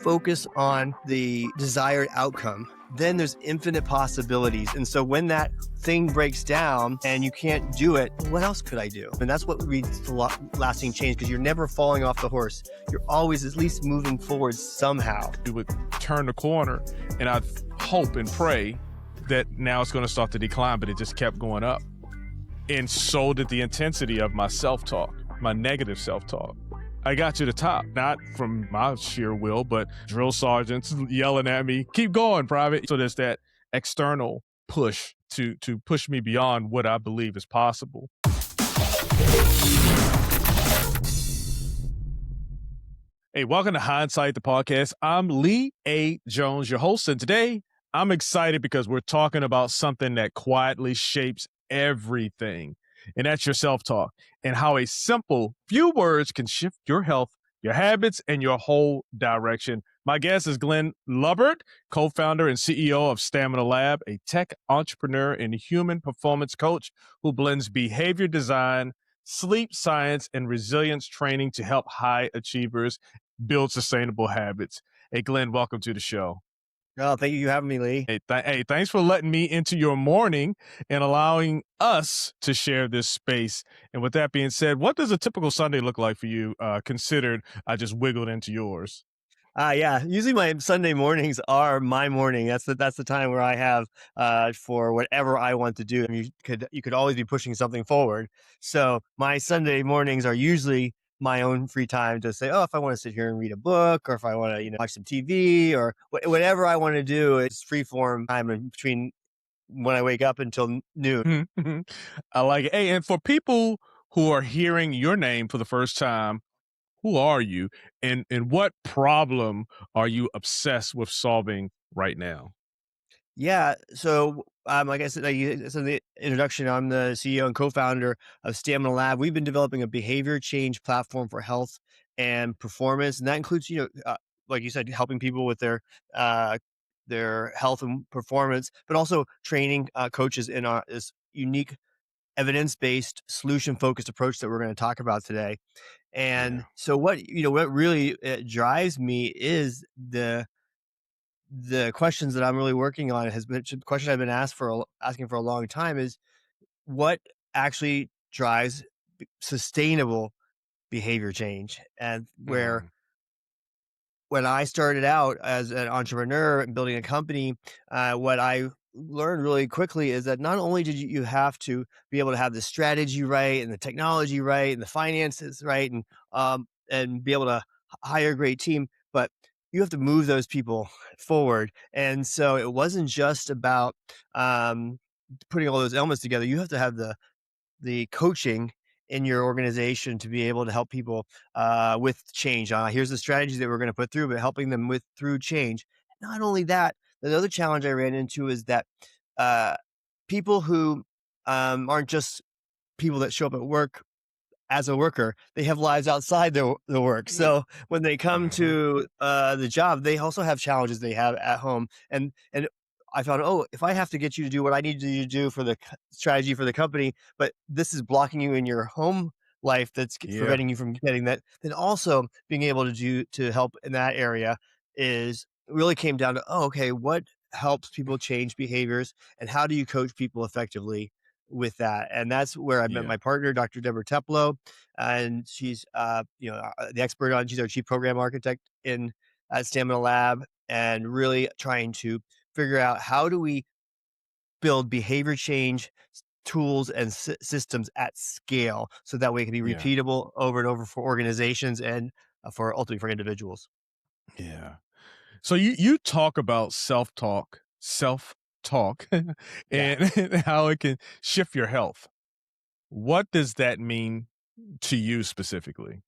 focus on the desired outcome, then there's infinite possibilities. And so when that thing breaks down and you can't do it, what else could I do? And that's what leads to lasting change, because you're never falling off the horse. You're always at least moving forward somehow. We would turn the corner and I'd hope and pray that now it's going to start to decline, but it just kept going up. And so did the intensity of my self-talk, my negative self-talk. I got to the top, not from my sheer will, but drill sergeants yelling at me, keep going, private. So there's that external push to push me beyond what I believe is possible. Hey, welcome to Hindsight, the podcast. I'm Lee A. Jones, your host, and today I'm excited because we're talking about something that quietly shapes everything. And that's your self-talk, and how a simple few words can shift your health, your habits, and your whole direction. My guest is Glen Lubbert, co-founder and CEO of Stamina Lab, a tech entrepreneur and human performance coach who blends behavior design, sleep science, and resilience training to help high achievers build sustainable habits. Hey, Glen, welcome to the show. Oh, thank you for having me, Lee. Hey, thanks for letting me into your morning and allowing us to share this space. And with that being said, what does a typical Sunday look like for you, considered I just wiggled into yours? Yeah. Usually my Sunday mornings are my morning. That's the time where I have for whatever I want to do. I mean, you could always be pushing something forward. So my Sunday mornings are usually my own free time to say, oh, if I want to sit here and read a book, or if I want to, watch some TV, or whatever I want to do, it's free form time in between when I wake up until noon. I like it. Hey, and for people who are hearing your name for the first time, who are you, and what problem are you obsessed with solving right now? Yeah. So, like I said, in the introduction, I'm the CEO and co-founder of Stamina Lab. We've been developing a behavior change platform for health and performance, and that includes, like you said, helping people with their health and performance, but also training coaches in this unique evidence-based, solution-focused approach that we're going to talk about today. And Yeah. so, what really drives me is the questions that I'm really working on has been a question I've been asking for a long time, is what actually drives sustainable behavior change. And where Mm, when I started out as an entrepreneur and building a company, what I learned really quickly is that not only did you have to be able to have the strategy right and the technology right and the finances right, and be able to hire a great team, but you have to move those people forward. And so it wasn't just about um, putting all those elements together. You have to have the coaching in your organization to be able to help people with change. Here's the strategies that we're going to put through, but helping them through change. Not only that, the other challenge I ran into is that uh, people who aren't just people that show up at work as a worker, they have lives outside the work. So when they come mhm. to the job, they also have challenges they have at home. And I found, oh, if I have to get you to do what I need you to do for the strategy for the company, but this is blocking you in your home life, that's Yeah. preventing you from getting that, then also being able to help in that area is really came down to, oh, okay, what helps people change behaviors, and how do you coach people effectively with that? And that's where I met Yeah. my partner, Dr. Deborah Teplow, and she's the expert she's our chief program architect in at Stamina Lab, and really trying to figure out how do we build behavior change tools and systems at scale, so that way it can be Yeah. repeatable over and over for organizations and for ultimately for individuals. Yeah. So you talk about self-talk, Yeah. and how it can shift your health. What does that mean to you specifically?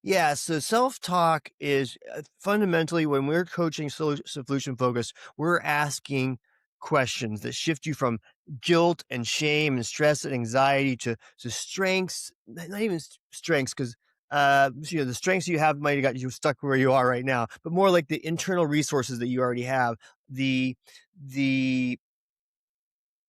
Yeah, so self-talk is fundamentally, when we're coaching solution focus, we're asking questions that shift you from guilt and shame and stress and anxiety to strengths, not even strengths, because the strengths you have might have got you stuck where you are right now, but more like the internal resources that you already have, the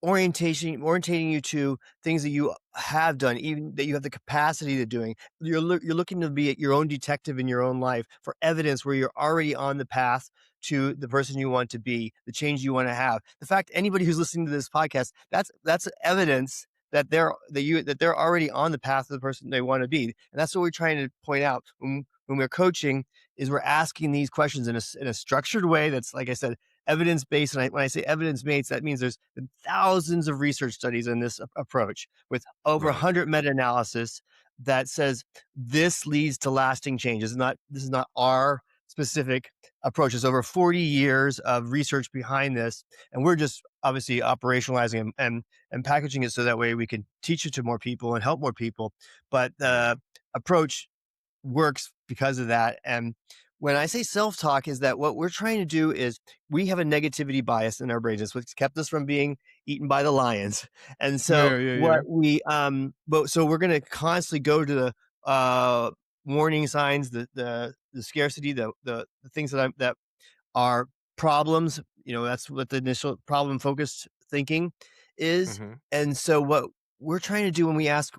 orientating you to things that you have done, even that you have the capacity to doing. You're looking to be your own detective in your own life for evidence where you're already on the path to the person you want to be, the change you want to have. The fact anybody who's listening to this podcast, that's evidence that they're already on the path of the person they want to be. And that's what we're trying to point out when we're coaching is we're asking these questions in a structured way that's, like I said, evidence based. And when I say evidence based, that means there's been thousands of research studies in this approach with over Right. 100 meta analysis that says this leads to lasting change. This is not our specific approach. There's over 40 years of research behind this, and we're just obviously operationalizing and packaging it so that way we can teach it to more people and help more people. But Right. the approach works because of that. And when I say self talk, is that what we're trying to do is we have a negativity bias in our brains. It's what's kept us from being eaten by the lions. And so Yeah, yeah, what yeah. but so we're going to constantly go to the warning signs, the scarcity, the things that are problems. That's what the initial problem focused thinking is. Mhm. And so what we're trying to do when we ask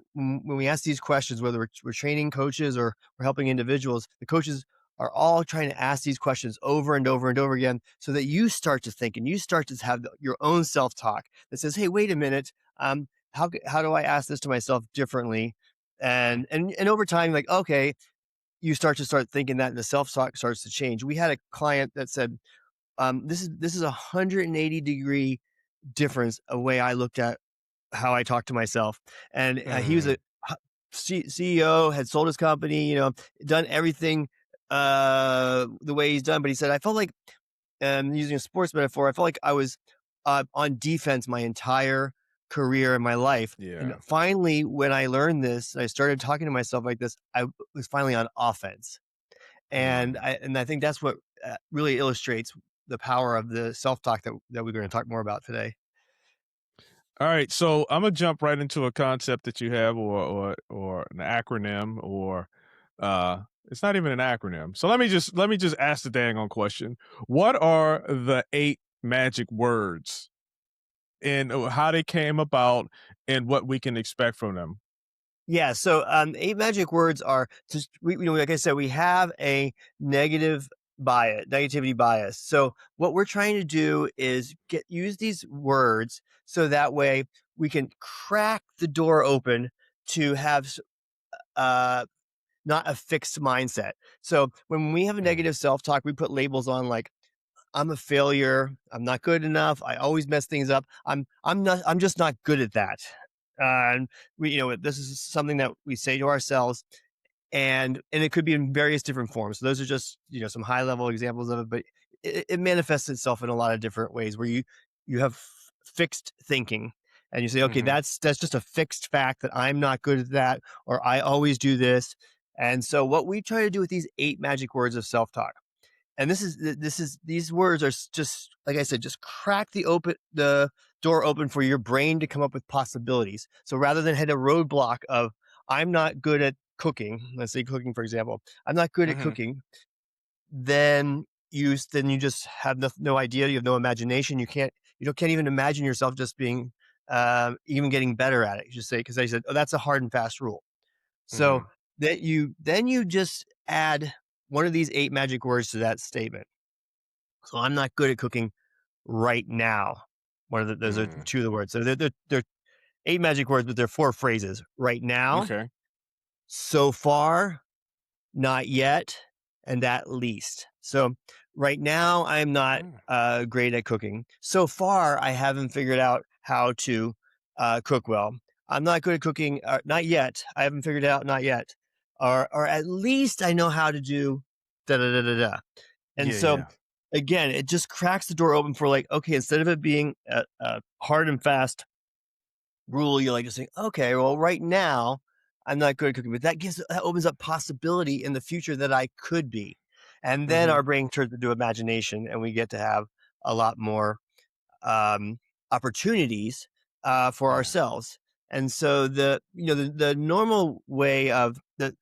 these questions, whether we're training coaches or we're helping individuals, the coaches are all trying to ask these questions over and over and over again so that you start to think and you start to have your own self-talk that says, hey, wait a minute, how do I ask this to myself differently? And over time, like, okay, you start thinking that, and the self-talk starts to change. We had a client that said, this is a 180-degree difference a way I looked at how I talk to myself. And he was a Mhm. CEO, had sold his company, done everything the way he's done. But he said, I felt like, using a sports metaphor, I felt like I was on defense my entire career in my life. And Yeah. finally, when I learned this, I started talking to myself like this. I was finally on offense. And Mm. I think that's what really illustrates the power of the self-talk that we're going to talk more about today. All right, so I'm gonna jump right into a concept that you have, or an acronym, or it's not even an acronym. So let me just ask the dang on question. What are the 8 magic words, and how they came about, and what we can expect from them? Yeah. So, eight magic words are just like I said, we have a negativity bias. So, what we're trying to do is use these words so that way we can crack the door open to have uh, not a fixed mindset. So, when we have a Mm, negative self talk, we put labels on like I'm a failure. I'm not good enough. I always mess things up. I'm just not good at that. And this is something that we say to ourselves, and it could be in various different forms. So those are just some high level examples of it, but it manifests itself in a lot of different ways where you have fixed thinking, and you say, okay, mhm, that's just a fixed fact that I'm not good at that, or I always do this. And so what we try to do with these eight magic words of self talk, and this is these words are just like I said, just crack the door open for your brain to come up with possibilities. So rather than hit a roadblock of I'm not good at cooking, let's say cooking for example, I'm not good at mhm, cooking, then you just have no idea, you have no imagination, you can't even imagine yourself just being even getting better at it. You just say, because I said, oh, that's a hard and fast rule. So mhm, then you just add one of these eight magic words to that statement. So I'm not good at cooking right now. Those are mm. two of the words. So they're eight magic words, but they're four phrases. Right now, Okay. so far, not yet, and at least. So right now, I'm not Mm, great at cooking. So far, I haven't figured out how to cook well. I'm not good at cooking. Not yet. I haven't figured it out. Not yet. Or at least I know how to do da da da da da. And yeah, so, yeah. again, it just cracks the door open for like, okay, instead of it being a hard and fast rule, you're like just saying, okay, well, right now I'm not good at cooking, but that opens up possibility in the future that I could be. And then Mhm, our brain turns into imagination and we get to have a lot more um, opportunities for mm, ourselves. And so the normal way of the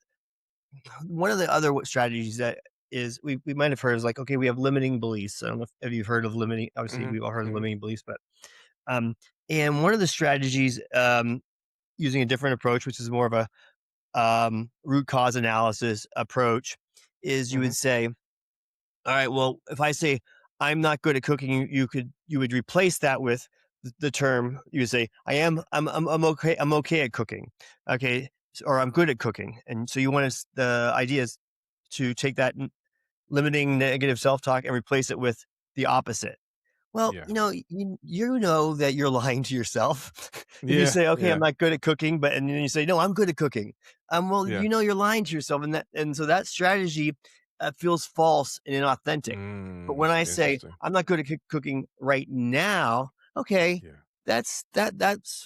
one of the other strategies that is we might have heard is like, okay, we have limiting beliefs. I don't know if you've heard of limiting. Obviously, mhm, we've all heard of mhm. limiting beliefs, but Um, and one of the strategies, using a different approach, which is more of a root cause analysis approach, is you Mhm. would say, all right, well, if I say I'm not good at cooking, you would replace that with the term. You would say I'm okay, I'm okay at cooking, okay, or I'm good at cooking. And so you want to, the idea is to take that limiting negative self talk and replace it with the opposite. Well, Yeah. you know that you're lying to yourself if you Yeah, say, "Okay, I'm yeah, not good at cooking," but and then you say, "No, I'm good at cooking." Well, yeah. you're lying to yourself, and so that strategy feels false and inauthentic. But when I say Interesting. I'm not good at cooking right now, okay, Yeah. that's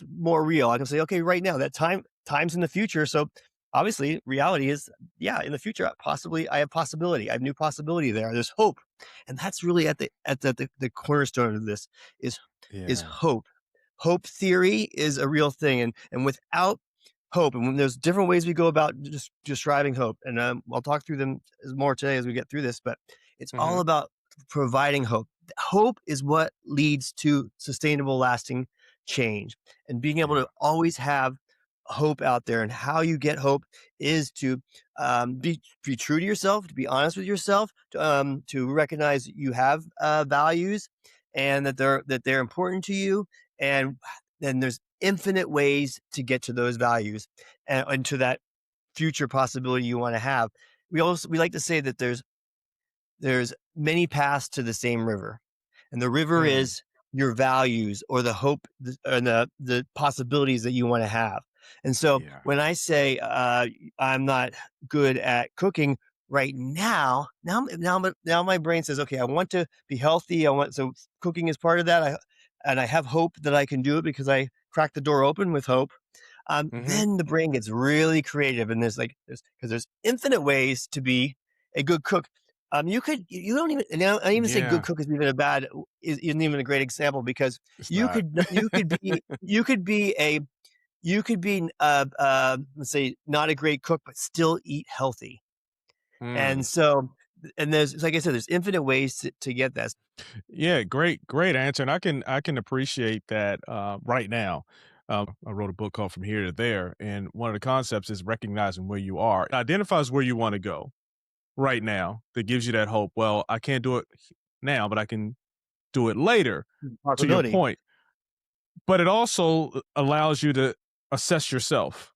more real. I can say, okay, right now, that times in the future. So obviously, reality is, yeah, in the future, possibly I have possibility. I have new possibility there. There's hope, and that's really at the cornerstone of this is is Yeah. hope. Hope theory is a real thing, and without hope, and when there's different ways we go about just describing hope, and I'll talk through them more today as we get through this, but it's all Mhm. about providing hope. Hope is what leads to sustainable, lasting change, and being able Yeah. to always have hope out there. And how you get hope is to be true to yourself, to be honest with yourself, to recognize that you have values and that they're important to you, and then there's infinite ways to get to those values and to that future possibility you want to have. We like to say that there's many paths to the same river, and the river Mm. is your values or the hope and the possibilities that you want to have. And so Yeah. when I say I'm not good at cooking right now my brain says, okay, I want to be healthy. I want so cooking is part of that. I have hope that I can do it because I cracked the door open with hope. Mhm. Then the brain gets really creative, and there's infinite ways to be a good cook. You don't even, and I even say good Yeah. cook is even a bad is isn't even a great example because It's not. you could be let's say not a great cook but still eat healthy. And Mm. so and there's like I said, there's infinite ways to get that. Yeah, great answer, and I can appreciate that, right now. I wrote a book called From Here to There, and one of the concepts is recognizing where you are. It identifies where you wanna go right now that gives you that hope. Well, I can't do it now, but I can do it later, to your Possibility. point. But it also allows you to assess yourself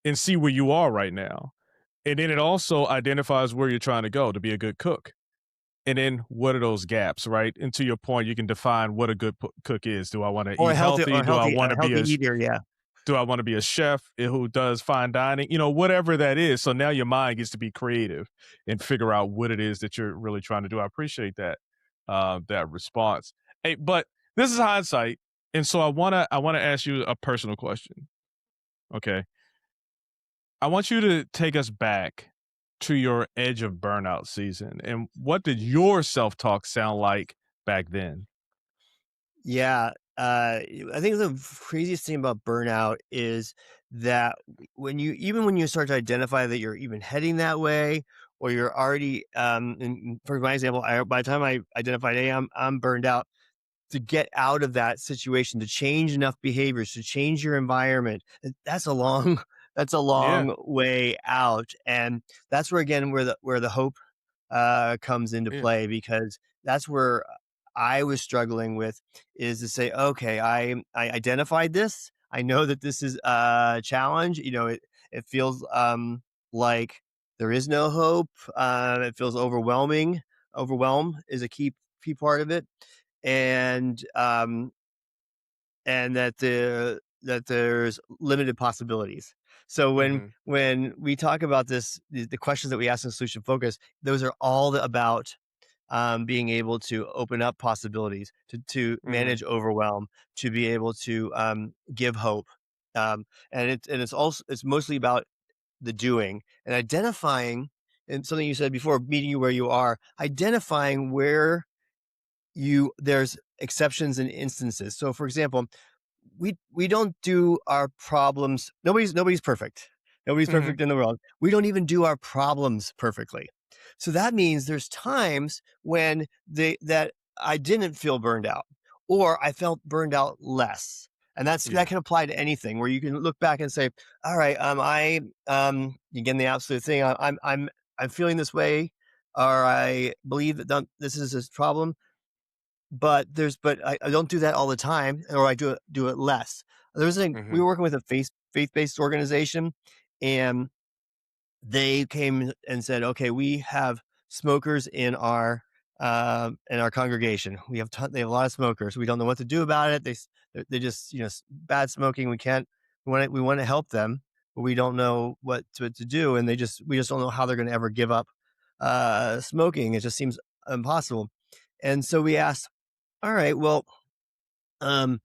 and see where you are right now. And then it also identifies where you're trying to go to be a good cook. And then what are those gaps, right? And to your point, you can define what a good cook is. Do I want to Or eat healthy? a healthy eater, yeah. Do I want to be a chef who does fine dining? Whatever that is. So now your mind gets to be creative and figure out what it is that you're really trying to do. I appreciate that response. Hey, but this is hindsight, and so I wanna ask you a personal question. Okay, I want you to take us back to your edge of burnout season, and what did your self talk sound like back then? Yeah, I think the craziest thing about burnout is that when you start to identify that you're even heading that way, or you're already, for my example, by the time I identified, hey, I'm burned out, to get out of that situation, to change enough behaviors, to change your environment, that's a long that's a Yeah, long way out, and that's where again where the hope comes into yeah, play because that's where I was struggling with is to say, okay, I identified this. I know that this is a challenge. It feels like there is no hope. It feels overwhelming. Overwhelm is a key part of it, and that there's limited possibilities. So mhm, when we talk about this, the questions that we ask in solution focus, those are all about being able to open up possibilities, to mhm, manage overwhelm, to be able to give hope, and it's mostly about the doing and identifying. And something you said before, meeting you where you are, identifying where you there's exceptions and instances. So, for example, we don't do our problems. Nobody's perfect. Nobody's mhm, perfect in the world. We don't even do our problems perfectly. So that means there's times when they that I didn't feel burned out, or I felt burned out less. And that Yeah. can apply to anything where you can look back and say, all right, again, the absolute thing, I'm feeling this way, or I believe that this is this problem, but I don't do that all the time, or I do it less. There was a thing, we Mhm. were working with a faith-based organization, and they came and said, "Okay, we have smokers in our congregation. They have a lot of smokers. We don't know what to do about it. They just bad smoking. We want to help them, but we don't know what to do, and we just don't know how they're going to ever give up smoking. It just seems impossible." And so we asked, "All right, well, um,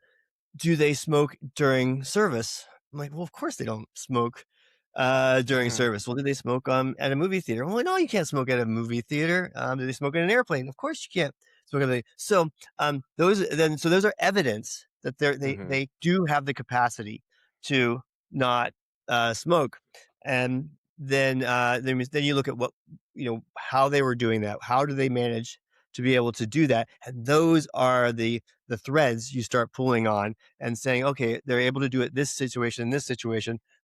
do they smoke during service?" I'm like, "Well, of course they don't smoke, during Mhm. service." "Well, do they smoke, at a movie theater?" "Well, no, you can't smoke at a movie theater." "Do they smoke in an airplane?" "Of course you can't smoke at a." Those are evidence that Mhm. they do have the capacity to not, smoke, and then you look at how they were doing that. How do they manage to be able to do that? And those are the threads you start pulling on and saying, okay, they're able to do it in this situation.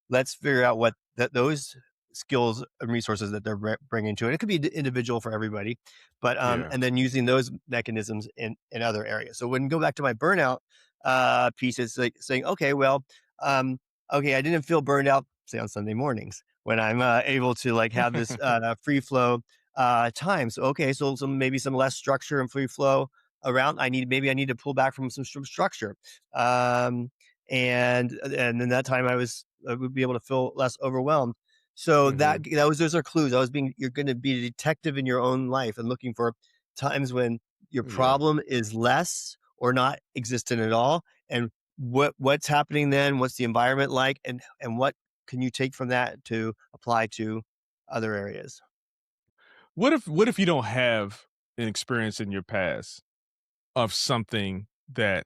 Let's figure out what those skills and resources that they're bringing to it. It could be individual for everybody, but Yeah. and then using those mechanisms in other areas. So when you go back to my burnout piece, it's like saying, okay, well, um, okay, I didn't feel burned out, say on Sunday mornings when I'm able to like have this free flow time. So okay, so maybe some less structure and free flow around. I need to pull back from some structure, um, and then that time I would be able to feel less overwhelmed. So Mhm. those are clues. You're going to be a detective in your own life and looking for times when your Yeah. problem is less or not existent at all, and what's happening then. What's the environment like, and what can you take from that to apply to other areas? What if you don't have an experience in your past of something that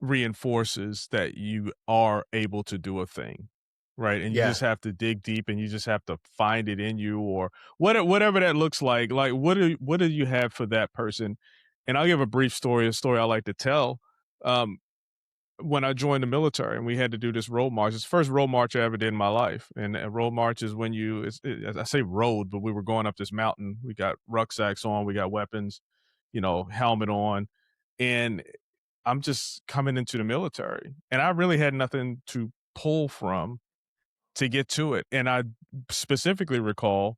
reinforces that you are able to do a thing, right? And you Yeah. just have to dig deep and you just have to find it in you or whatever that looks like. Like what do you have for that person? And I'll give a brief story, a story I like to tell. Um, when I joined the military and we had to do this road march, it's the first road march I ever did in my life. And a road march is when I say road, but we were going up this mountain. We got rucksacks on, we got weapons, helmet on. And I'm just coming into the military and I really had nothing to pull from to get to it. And I specifically recall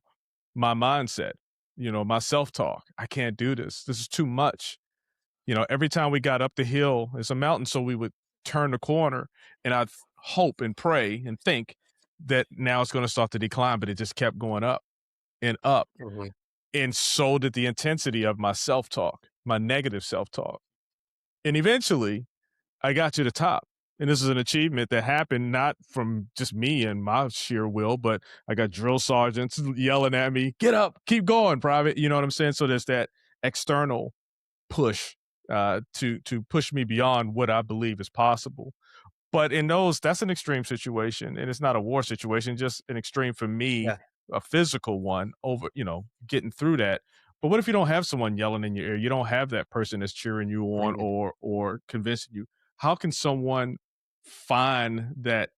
my mindset, my self talk. I can't do this. This is too much. Every time we got up the hill, it's a mountain, so we would turn the corner, and I'd hope and pray and think that now it's going to start to decline, but it just kept going up and up. Mhm. And so did the intensity of my self talk, my negative self talk. And eventually, I got to the top. And this is an achievement that happened not from just me and my sheer will, but I got drill sergeants yelling at me, get up, keep going, private. You know what I'm saying? So there's that external push to push me beyond what I believe is possible. But that's an extreme situation, and it's not a war situation, just an extreme for me, Yeah. a physical one over, getting through that. But what if you don't have someone yelling in your ear? You don't have that person that's cheering you on Right. or convincing you. How can someone find that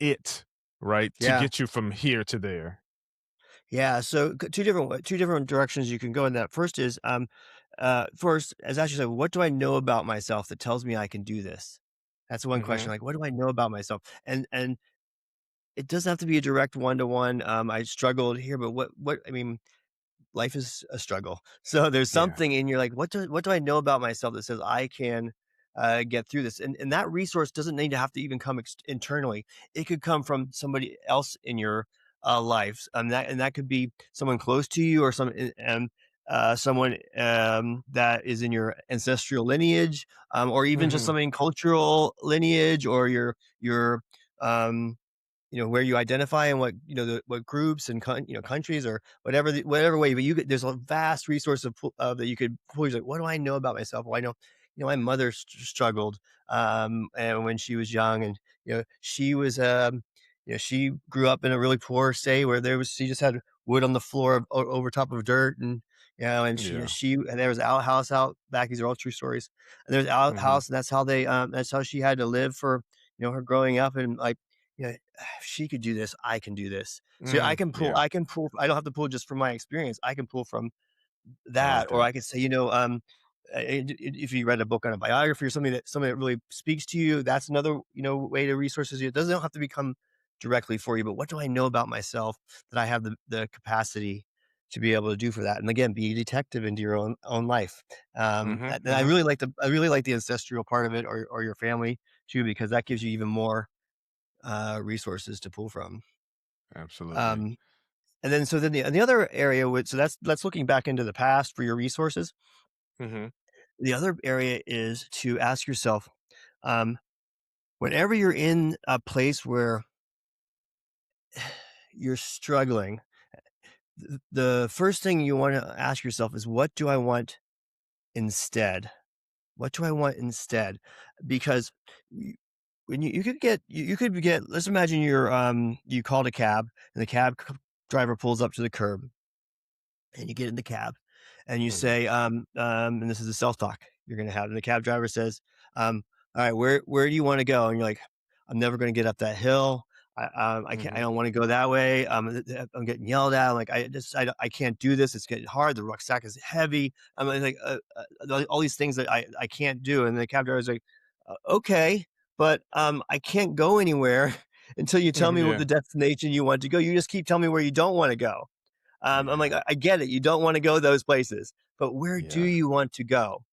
it right to Yeah. get you from here to there? Yeah. So two different directions you can go in that. First is first, as Ashley said, what do I know about myself that tells me I can do this? That's one question. Hmm. Like, what do I know about myself? And it doesn't have to be a direct one to one. I struggled here, but what I mean, life is a struggle. So there's Yeah. something in you like, what do I know about myself that says I can get through this? And that resource doesn't need to have to even come internally. It could come from somebody else in your life. That could be someone close to you or someone that is in your ancestral lineage, or even just Hmm. something cultural lineage, or your um, where you identify and what groups and countries or whatever way, but there's a vast resource that you could pull. Like, what do I know about myself? Well, I know, my mother struggled, and when she was young, and she was, she grew up in a really poor state where she just had wood on the floor over top of dirt, and Yeah. and there was an outhouse out back. These are all true stories. And there's an Mhm. outhouse, and that's how she had to live for her growing up, and like if she could do this, I can do this. So Mm, yeah. I can pull. I don't have to pull just from my experience. I can pull from I that, like or that. I could say, if you read a book on a biography or something that really speaks to you, that's another, way to resources you. It doesn't have to become directly for you, but what do I know about myself that I have the capacity to be able to do for that? And again, be a detective into your own life. Mhm, And mhm. I really like the ancestral part of it, or your family too, because that gives you even more resources to pull from. Absolutely. Um, and then the other area would so that's looking back into the past for your resources. Mhm, The other area is to ask yourself, um, whenever you're in a place where you're struggling, the first thing you want to ask yourself is, what do I want instead? What do I want instead? Because you, when you could get, let's imagine you called a cab, and the driver pulls up to the curb, and you get in the cab and you mhm, say, and this is a self-talk you're gonna have. And the cab driver says, all right, where do you want to go? And you're like, I'm never gonna get up that hill. I can't, I mhm, don't want to go that way. I'm getting yelled at. I'm like, I can't do this. It's getting hard. The rucksack is heavy. I'm like, all these things that I can't do. And the cab driver's like, okay, but I can't go anywhere until you tell mhm, me what yeah, the destination you want to go. You just keep telling me where you don't want to go. I'm like, yeah, I get it. You don't want to go those places, but where do yeah, you want to go?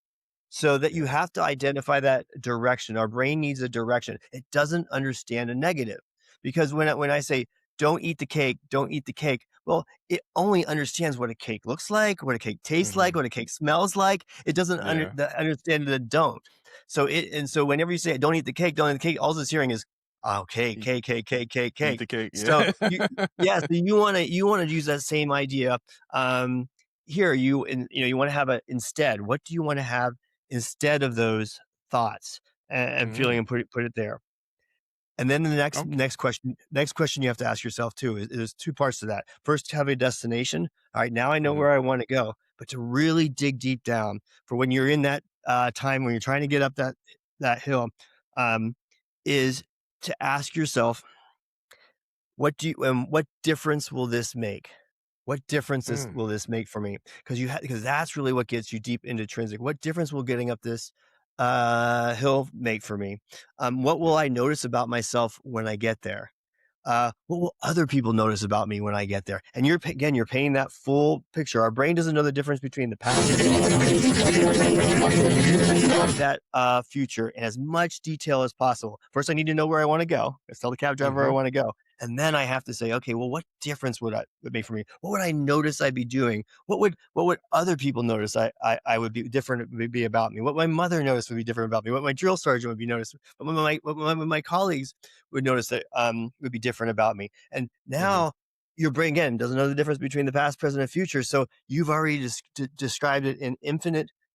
So that you yeah, have to identify that direction. Our brain needs a direction. It doesn't understand a negative, because when I say don't eat the cake, don't eat the cake. Well, it only understands what a cake looks like, what a cake tastes like, mhm, what a cake smells like. It doesn't yeah. understand the don't. So whenever you say don't eat the cake, don't eat the cake, all it's hearing is oh, cake, Eat cake, cake, cake, cake, eat cake. the cake, So yeah. yeah, so you wanna use that same idea. Um, Here you wanna have a instead. What do you wanna have instead of those thoughts and feeling, Mhm, and put it there? And then the okay, next question you have to ask yourself too is there's two parts to that. First, have a destination. All right, now I know mhm, where I want to go, but to really dig deep down for when you're in that time when you're trying to get up that hill, um, is to ask yourself, what difference will this make? What differences mm, will this make for me? Because that's really what gets you deep into intrinsic. What difference will getting up this hill make for me? What yeah, will I notice about myself when I get there? What will other people notice about me when I get there? And again, you're painting that full picture. Our brain doesn't know the difference between the past and the future. So you need to describe that future in as much detail as possible. First, I need to know where I want to go. Let's tell the cab driver where I mhm, want to go. And then I have to say, okay, well, what difference would make for me? What would I notice I'd be doing? What would other people notice I would be different would be about me? What my mother noticed would be different about me? What my drill sergeant would be noticed? What my colleagues would notice that would be different about me? And mhm, now your brain again doesn't know the difference between the past, present, and future. So you've already described it in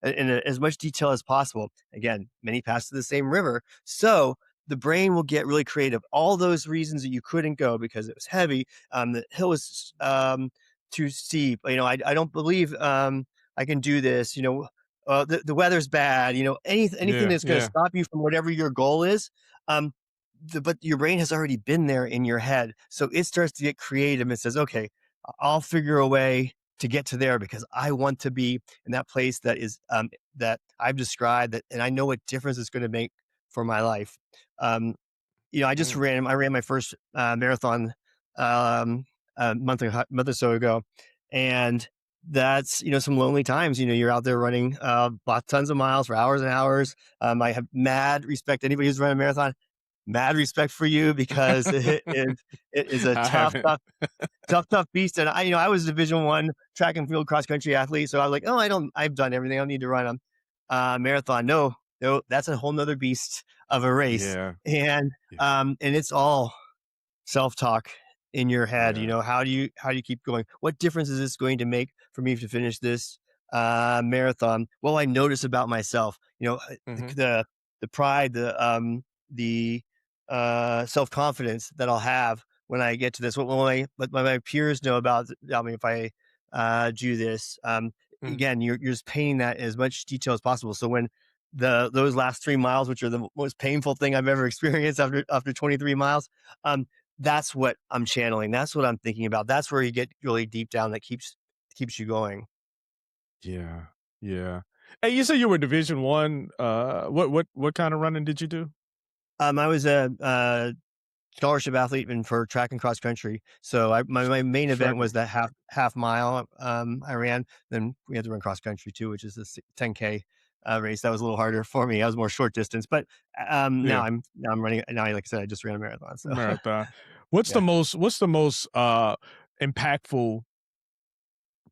as much detail as possible. Again, many pass to the same river. So the brain will get really creative. All those reasons that you couldn't go because it was heavy, the hill was too steep. I don't believe I can do this. The weather's bad. Anything yeah, that's going to yeah, stop you from whatever your goal is. Um, but your brain has already been there in your head, so it starts to get creative and says, "Okay, I'll figure a way to get to there because I want to be in that place that I've described, and I know what difference it's going to make for my life." Um, mm, I ran my first marathon um, a month or so ago, and that's some lonely times. You're out there running tons of miles for hours and hours. I have mad respect anybody who's running a marathon. Mad respect for you because it is a I haven't. tough beast. And I was Division 1 track and field cross country athlete. So I was like, oh, I've done everything. I don't need to run a marathon. No, no, that's a whole nother beast of a race. Yeah, yeah, And it's all self-talk in your head. yeah, How do you keep going? What difference is this going to make for me to finish this marathon? What will I notice about myself? The, mhm, the pride, the self-confidence that I'll have when I get to this, what my peers know about me if I do this. Mhm. Again, you're just painting that in as much detail as possible. So when those last 3 miles, which are the most painful thing I've ever experienced after 23 miles, um, that's what I'm channeling. That's what I'm thinking about. That's where you get really deep down. That keeps you going. Yeah. Yeah. Hey, you said you were Division 1. What kind of running did you do? I was a scholarship athlete and for track and cross country. So my main event Track was that half mile I ran. Then we had to run cross country too, which is a 10K race. That was a little harder for me. I was more short distance, but Yeah, now I'm running now. Like I said, I just ran a marathon. So marathon. What's the yeah. most impactful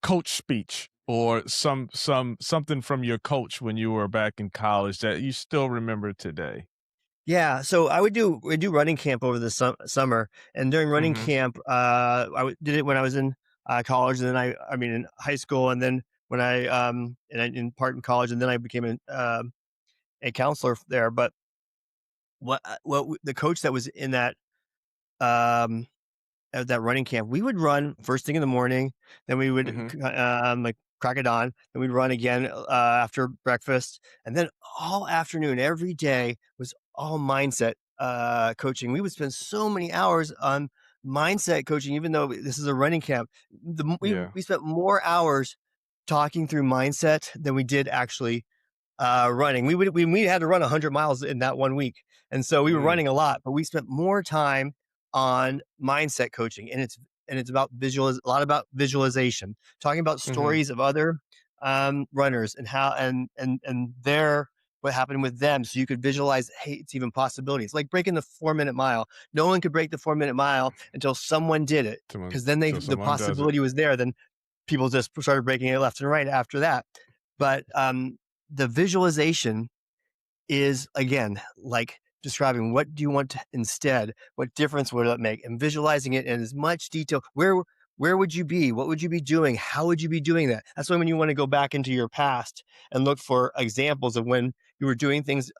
coach speech or something from your coach when you were back in college that you still remember today? Yeah, so we do running camp over the summer, and during running Mhm. camp, did it when I was in college, and then I mean in high school, and then when in part in college, and then I became a counselor there. But the coach that was in um, at that running camp, we would run first thing in the morning, then we would Mhm. like crack of dawn, then we'd run again after breakfast, and then all afternoon, every day was all mindset coaching. We would spend so many hours on mindset coaching, even though this is a running camp. Yeah. We spent more hours talking through mindset than we did actually running. We had to run 100 miles in that 1 week, and so we were Mm. running a lot. But we spent more time on mindset coaching, and it's about a lot about visualization, talking about Mhm. stories of other runners and how and their what happened with them, so you could visualize. Hey, it's even possibilities like breaking the 4 minute mile. No one could break the 4 minute mile until someone did it, Someone because then till the someone does it. possibility was there. Then people just started breaking it left and right after that. But the visualization is again like describing what do you want to instead, what difference would it make, and visualizing it in as much detail. Where would you be, what would you be doing, how would you be doing that? That's when you want to go back into your past and look for examples of when you were doing things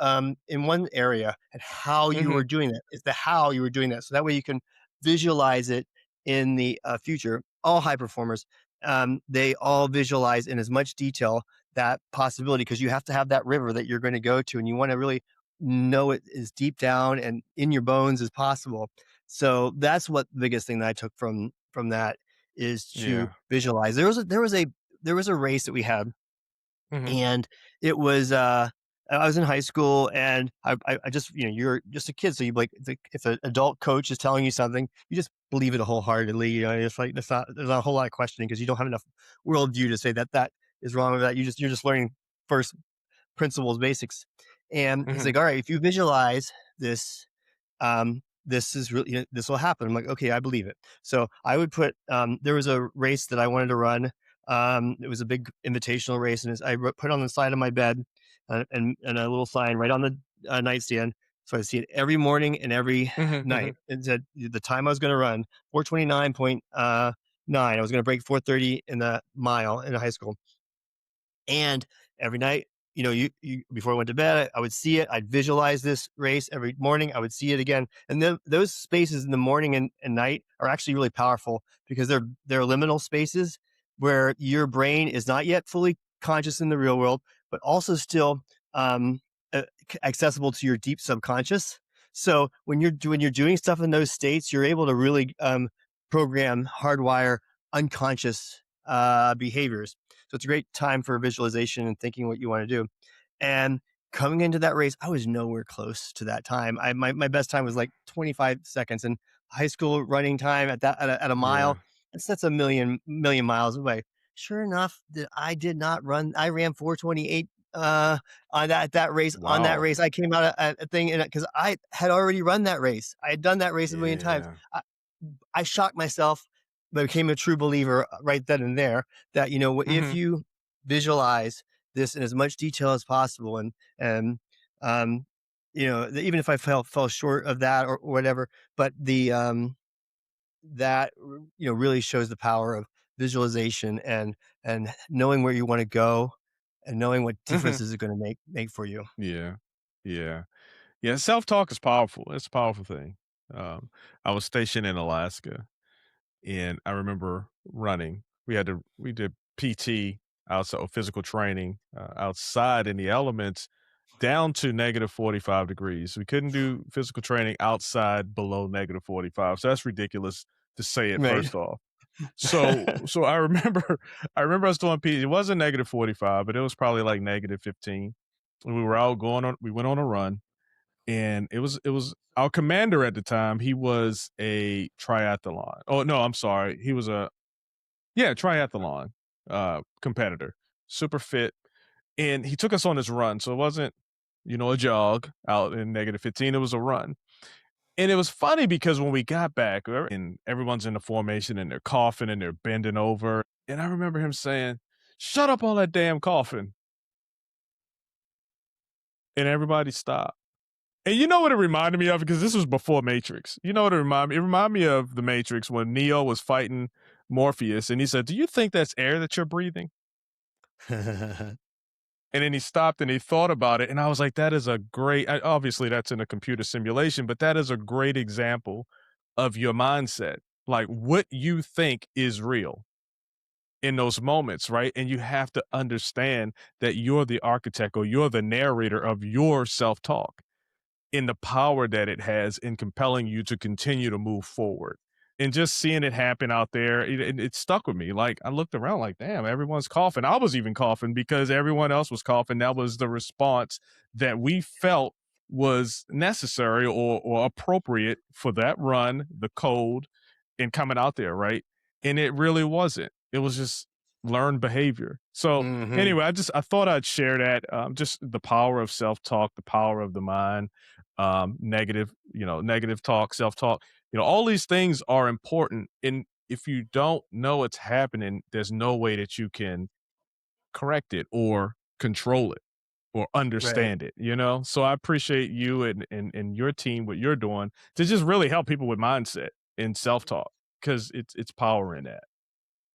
in one area and how you were Mhm. doing that. It's the how you were doing that, so that way you can visualize it in the future. All high performers, they all visualize in as much detail that possibility, because you have to have that river that you're going to go to, and you want to really know it as deep down and in your bones as possible. So that's what the biggest thing that I took from that is to Yeah. visualize. There was a race that we had, Mhm. and it was I was in high school, and I just, you're just a kid, so you like, if an adult coach is telling you something, you just believe it wholeheartedly. It's like there's not a whole lot of questioning, because you don't have enough worldview to say that that is wrong with that. You're just learning first principles, basics. And he's Mhm. like, all right, if you visualize this, this is really, this will happen. I'm like, okay, I believe it. So I would put, there was a race that I wanted to run. It was a big invitational race, and put on the side of my bed and a little sign right on the nightstand. So I see it every morning and every Mhm. night. Mhm. It said the time I was going to run, 4:29.9. I was going to break 4:30 in the mile in high school. And every night, you before I went to bed, I would see it. I'd visualize this race every morning. I would see it again. And then those spaces in the morning and night are actually really powerful, because they're liminal spaces where your brain is not yet fully conscious in the real world, but also still um, accessible to your deep subconscious. So when you're doing stuff in those states, you're able to really program, hardwire unconscious behaviors. So it's a great time for visualization and thinking what you want to do. And coming into that race, I was nowhere close to that time. My best time was like 25 seconds, and high school running time at a mile, Yeah. that's a million miles away. Sure enough, that I did not run. I ran 4:28 on that race. On that Wow. race, I came out a thing because I had already run that race. I had done that race a million times. Yeah. I shocked myself, but became a true believer right then and there that, if Mhm. you visualize this in as much detail as possible, and um, even if I fell short of that or whatever, but that really shows the power of visualization and knowing where you want to go, and knowing what Mhm. differences it's going to make for you. Yeah. Yeah. Yeah, self-talk is powerful. It's a powerful thing. Um, I was stationed in Alaska, and I remember running. We did PT outside, or physical training outside in the elements down to negative 45 degrees. We couldn't do physical training outside below negative 45. So that's ridiculous to say it Right. first off. So I remember I remember us doing PT. It wasn't negative 45, but it was probably like negative 15. And we were out going on we went on a run, and it was our commander at the time. He was a triathlon. Oh no, I'm sorry. He was a triathlon competitor. Super fit, and he took us on this run. So it wasn't, a jog out in negative 15. It was a run. And it was funny because when we got back, and everyone's in the formation and they're coughing and they're bending over. And I remember him saying, "Shut up all that damn coughing." And everybody stopped. And you know what it reminded me of? Because this was before Matrix. You know what it reminded me? It reminded me of the Matrix when Neo was fighting Morpheus and he said, "Do you think that's air that you're breathing?" And then he stopped and he thought about it. And I was like, that is a great, obviously, that's in a computer simulation, but that is a great example of your mindset. Like what you think is real in those moments, right? And you have to understand that you're the architect or you're the narrator of your self talk, in the power that it has in compelling you to continue to move forward. And just seeing it happen out there, it stuck with me. Like I looked around, like, damn, everyone's coughing. I was even coughing because everyone else was coughing. That was the response that we felt was necessary or appropriate for that run, the cold, and coming out there, right? And it really wasn't. It was just learned behavior. So Mhm. anyway, I thought I'd share that. Just the power of self talk, the power of the mind, negative talk, self talk. All these things are important. And if you don't know it's happening, there's no way that you can correct it or control it or Right. understand it. So I appreciate you and your team, what you're doing to just really help people with mindset and self talk, because it's power in that.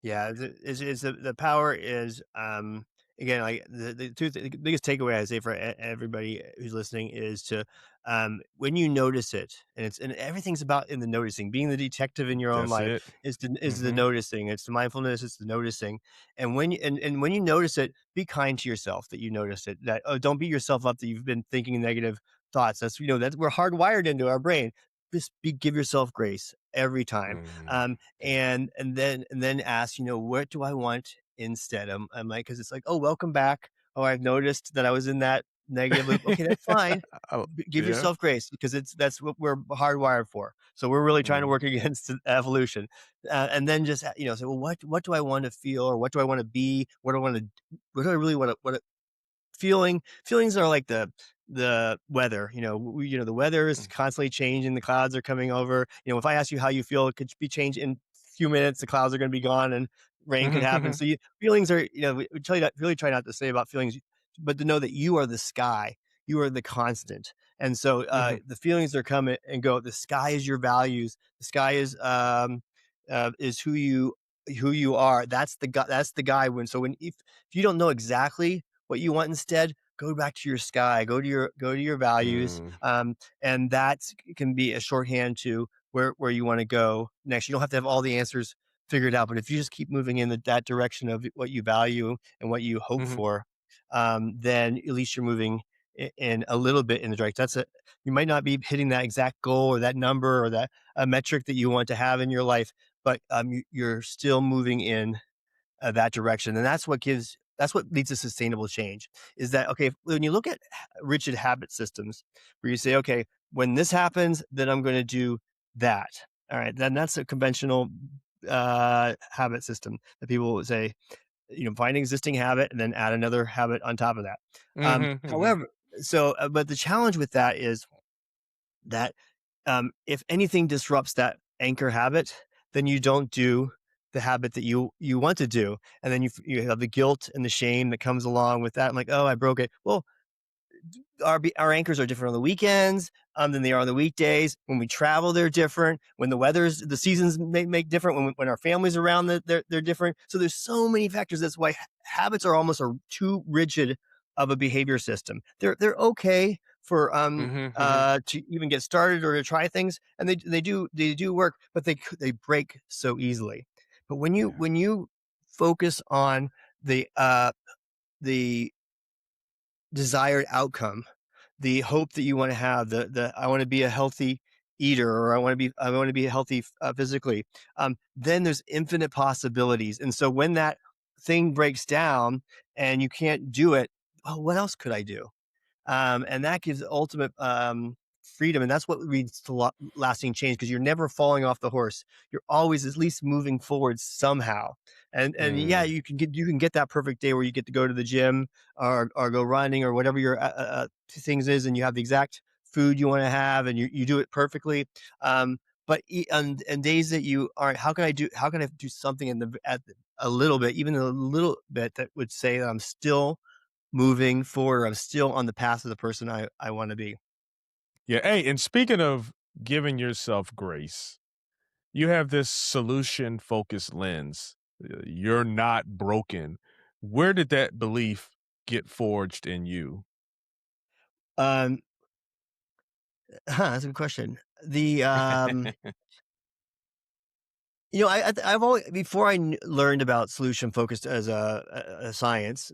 Yeah, the power is, again, like, the biggest takeaway I say for everybody who's listening is to, when you notice it, and everything's about in the noticing, being the detective in your own That's life it. is the Hmm. noticing, it's the mindfulness, it's the noticing, and when you notice it, be kind to yourself that you notice it, that, oh, don't beat yourself up that you've been thinking negative thoughts, that's we're hardwired into our brain. Just give yourself grace every time. Mm, yeah. And then ask, what do I want instead? I'm like, because it's like, oh, welcome back. Oh, I've noticed that I was in that negative loop. Okay, that's fine. Oh, Give yeah. yourself grace because that's what we're hardwired for. So we're really trying to Mm, work against evolution, and then just say, well, what do I want to feel, or what do I want to be? What do I really want to? Feelings are like the weather. The weather is mm. constantly changing, the clouds are coming over. If I ask you how you feel, it could be changed in a few minutes, the clouds are going to be gone and rain could Mhm, happen. mhm, So feelings are, we tell you that, really try not to say about feelings, but to know that you are the sky, you are the constant. And so mhm, the feelings are come and go. The sky is your values, the sky is who you are. That's the guy. If you don't know exactly what you want instead, go back to your sky, go to your values, mm, and that can be a shorthand to where you want to go next. You don't have to have all the answers figured out, but if you just keep moving in that direction of what you value and what you hope mhm, for, then at least you're moving in a little bit in the direction. You might not be hitting that exact goal or that number or that a metric that you want to have in your life, but you're still moving in that direction. And that's what leads to sustainable change. Is that okay? When you look at rigid habit systems, where you say, okay, when this happens, then I'm going to do that. All right, then that's a conventional habit system that people would say, find an existing habit and then add another habit on top of that. mhm, mhm, However, but the challenge with that is that if anything disrupts that anchor habit, then you don't do the habit that you want to do, and then you have the guilt and the shame that comes along with that. I'm like, oh, I broke it. Well, our anchors are different on the weekends than they are on the weekdays. When we travel, they're different. When the seasons make different. When our families around, they're different. So there's so many factors. That's why habits are almost too rigid of a behavior system. They're okay, for Mhm, mhm. to even get started or to try things, and they do work, but they break so easily. But Yeah. when you focus on the desired outcome, the hope that you want to have, the I want to be a healthy eater, or I want to be healthy physically. Then there's infinite possibilities, and so when that thing breaks down and you can't do it, well, what else could I do? And that gives ultimate freedom, and that's what leads to lasting change because you're never falling off the horse. You're always at least moving forward somehow. And yeah, Mm. you can get that perfect day where you get to go to the gym or go running or whatever your things is, and you have the exact food you want to have, and you do it perfectly. But and days that you aren't, how can I do something a little bit, even a little bit that would say that I'm still moving forward, I'm still on the path of the person I wanna be. Yeah, hey, and speaking of giving yourself grace, you have this solution-focused lens. You're not broken. Where did that belief get forged in you? Um, that's a good question. I've always before learned about solution focused as a science,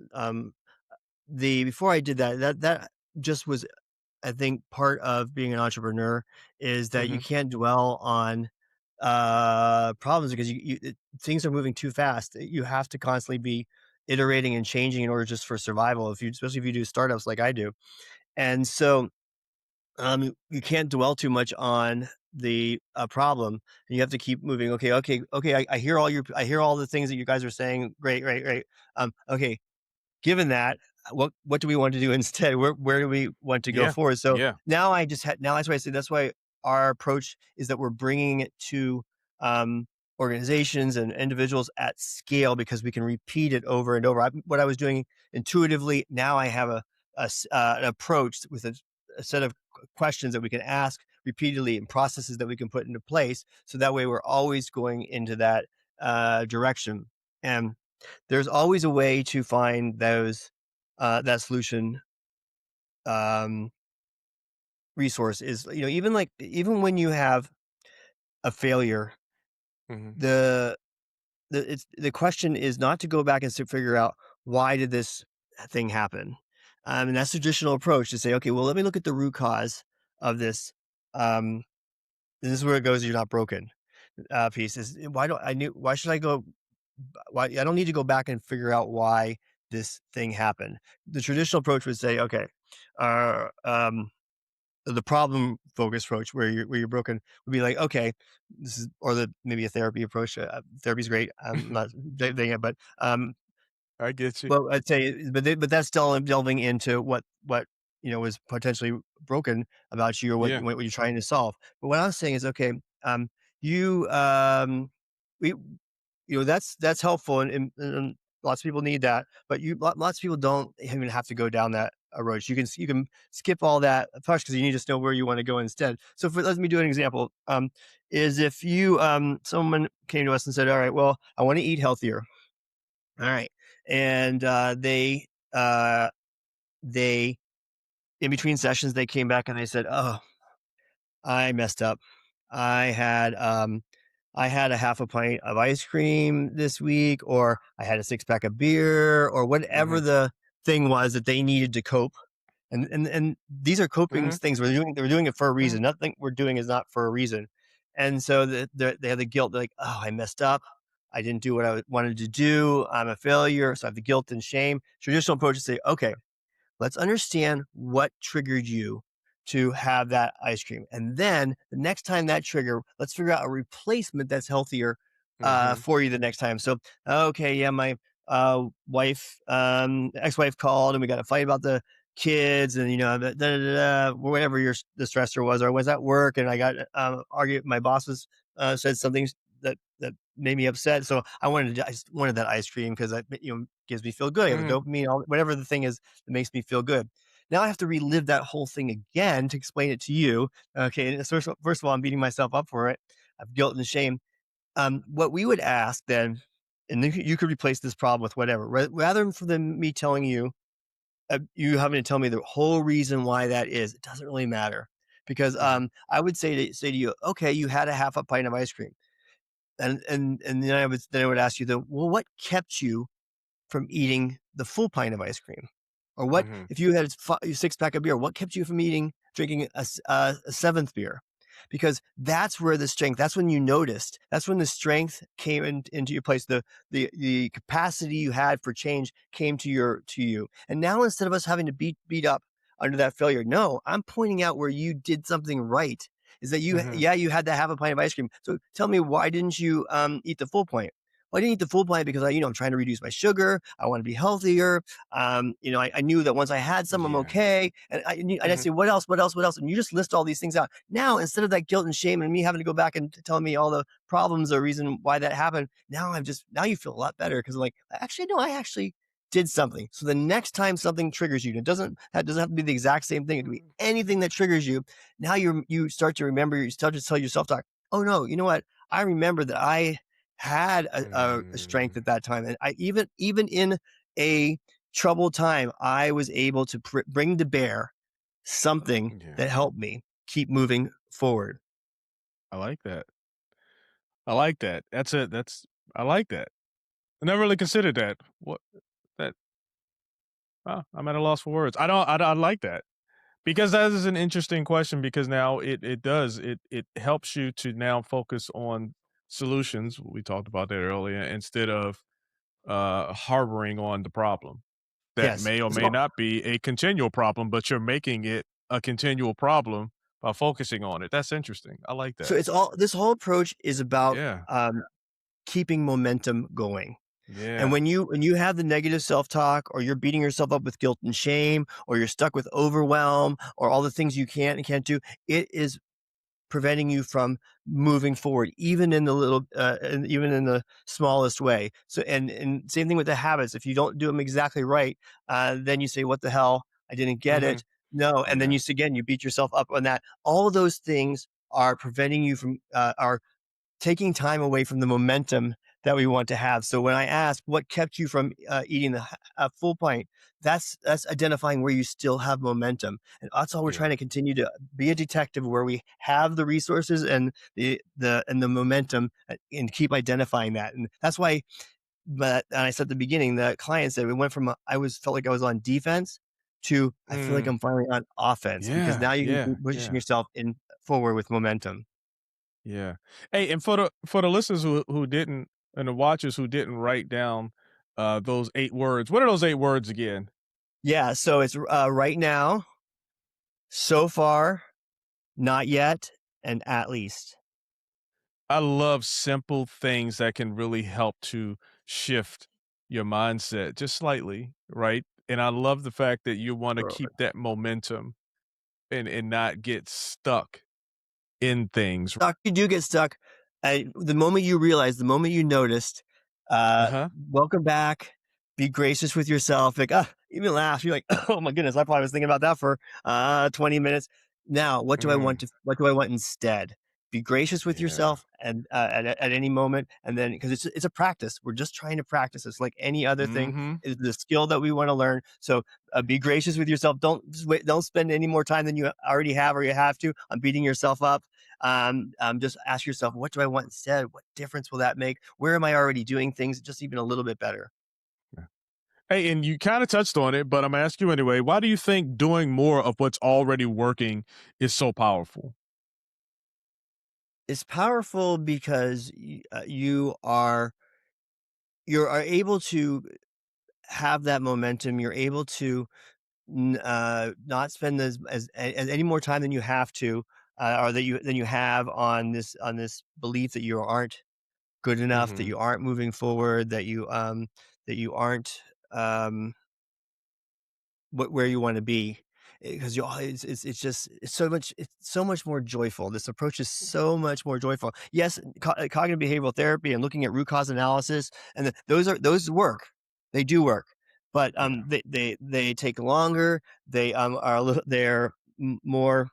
the before I did that just was, I think, part of being an entrepreneur is that you Mhm. can't dwell on, problems because things are moving too fast. You have to constantly be iterating and changing in order just for survival, especially if you do startups like I do. And so, you can't dwell too much on the problem. You have to keep moving. Okay. I hear all the things that you guys are saying. Great, great, great. Okay. Given that, what do we want to do instead? Where do we want to go Yeah. forward? So Yeah. now that's why I say that's why our approach is that we're bringing it to um, organizations and individuals at scale because we can repeat it over and over. What I was doing intuitively, now I have an approach with a set of questions that we can ask repeatedly and processes that we can put into place. So that way, we're always going into that direction. And there's always a way to find that solution, um, resource is, even when you have a failure, Mhm. the the question is not to go back and figure out why did this thing happen? And that's the traditional approach to say, okay, well, let me look at the root cause of this. Um, and this is where it goes. You're not broken. Piece is why should I go why I don't need to go back and figure out why this thing happened. The traditional approach would say, okay, uh, um, the problem focused approach where you're broken would be like, okay, this is or the maybe a therapy approach. Therapy is great. I'm not saying it, but I get you. well, I'd say, but that's still delving into what was potentially broken about you or Yeah. what you're trying to solve. But what I was saying is, okay, you we that's helpful, and lots of people need that, but lots of people don't even have to go down that road. You can skip all that first because you need to just know where you want to go instead. So let me do an example. Is if you someone came to us and said, all right, well, I want to eat healthier. All right. And they in between sessions, they came back and they said, "Oh, I messed up. I had, um, I had a half a pint of ice cream this week, or I had a six pack of beer, or whatever Mhm. the thing was that they needed to cope." And these are coping Mhm. things. They're doing it for a Mhm. reason. Nothing we're doing is not for a reason. And so they have the guilt. They're like, "Oh, I messed up. I didn't do what I wanted to do. I'm a failure." So I have the guilt and shame. Traditional approach is say, "Okay, let's understand what triggered you to have that ice cream. And then the next time that trigger, let's figure out a replacement that's healthier Mhm. for you the next time." So, okay, yeah, my ex-wife called and we got a fight about the kids and, whatever the stressor was, or I was at work and I got argued. My boss said something that made me upset. So I just wanted that ice cream because that, gives me feel good. I have the Mhm. dopamine, whatever the thing is that makes me feel good. Now I have to relive that whole thing again to explain it to you. Okay, and first of all, I'm beating myself up for it. I have guilt and shame. What we would ask then, and then you could replace this problem with whatever, rather than me telling you you having to tell me the whole reason why that is, it doesn't really matter because, Mhm, I would say to you, "Okay, you had a half a pint of ice cream." And then I would ask you, "Well, what kept you from eating the full pint of ice cream? Or what mhm, if you had a six-pack of beer, what kept you from drinking a seventh beer?" Because that's where the strength that's when you noticed. That's when the strength came into your place. The capacity you had for change came to you. And now instead of us having to beat up under that failure, no, I'm pointing out where you did something right. Is that mhm. yeah, you had to have a pint of ice cream. So tell me, why didn't you eat the full pint? Well, I didn't eat the full pint because I'm trying to reduce my sugar. I want to be healthier. I knew that once I had some, I'm Yeah. okay. And I Mhm, say, what else? What else? What else? And you just list all these things out. Now, instead of that guilt and shame and me having to go back and telling me all the problems or reason why that happened, now you feel a lot better because I'm like, actually, no, I actually did something. So the next time something triggers you, and that doesn't have to be the exact same thing. It could be mhm. anything that triggers you. Now you start to remember. You start to tell yourself, talk. Oh no, you know what? I remember that I had a strength Mm, at that time, and I even in a troubled time, I was able to bring to bear something yeah, that helped me keep moving forward. I like that. I like that. I like that. I never really considered that. What that I'm at a loss for words. I like that. Because that is an interesting question because now it helps you to now focus on solutions. We talked about that earlier instead of harboring on the problem. That Yes, may or it's may all not be a continual problem, but you're making it a continual problem by focusing on it. That's interesting. I like so that. it's all this whole approach is about Yeah. keeping momentum going. And Yeah. when you have the negative self-talk or you're beating yourself up with guilt and shame or you're stuck with overwhelm or all the things you can't and can't do, it is preventing you from moving forward, even in the smallest way. So, and same thing with the habits. If you don't do them exactly right, then you say, "What the hell? I didn't get Mhm. it." No, and then Yeah. you beat yourself up on that. All of those things are preventing you from are taking time away from the momentum that we want to have. So when I ask what kept you from eating a full pint, that's identifying where you still have momentum, and that's all we're trying Yeah. to continue to be a detective where we have the resources and the momentum and keep identifying that. And that's why. But and I said at the beginning, the client said we went from I was felt like I was on defense to I feel like Mm. I'm finally on offense because Yeah. now you can Yeah. keep pushing Yeah. yourself in forward with momentum. Yeah. Hey, and for the listeners who didn't and the watchers who didn't write down those 8 words, what are those 8 words again? Yeah, so it's right now, so far, not yet, and at least. I love simple things that can really help to shift your mindset just slightly, right? And I love the fact that you want to Or keep that momentum and not get stuck in things. stuck, you do get stuck. The moment you realize, the moment you noticed, Uh-huh. welcome back. Be gracious with yourself. Like, even laugh. You're like, oh my goodness, I probably was thinking about that for 20 minutes. Now, Mm, what do I want instead? Be gracious with yeah. yourself and at any moment, and then because it's a practice. We're just trying to practice. It's like any other thing. Mhm. Is the skill that we want to learn. So be gracious with yourself. Don't spend any more time than you already have or you have to on beating yourself up. Just ask yourself, what do I want instead? What difference will that make? Where am I already doing things just even a little bit better? Yeah. Hey, and you kind of touched on it, but I'm gonna ask you anyway. Why do you think doing more of what's already working is so powerful? It's powerful because you are able to have that momentum. You're able to not spend as any more time than you have to, or than you have on this belief that you aren't good enough, that Mhm. you aren't moving forward, that you aren't um, where you want to be. Because it's so much more joyful. This approach is so much more joyful. Yes, cognitive behavioral therapy and looking at root cause analysis, and those work. They do work, but Yeah. they take longer. They are a little they're more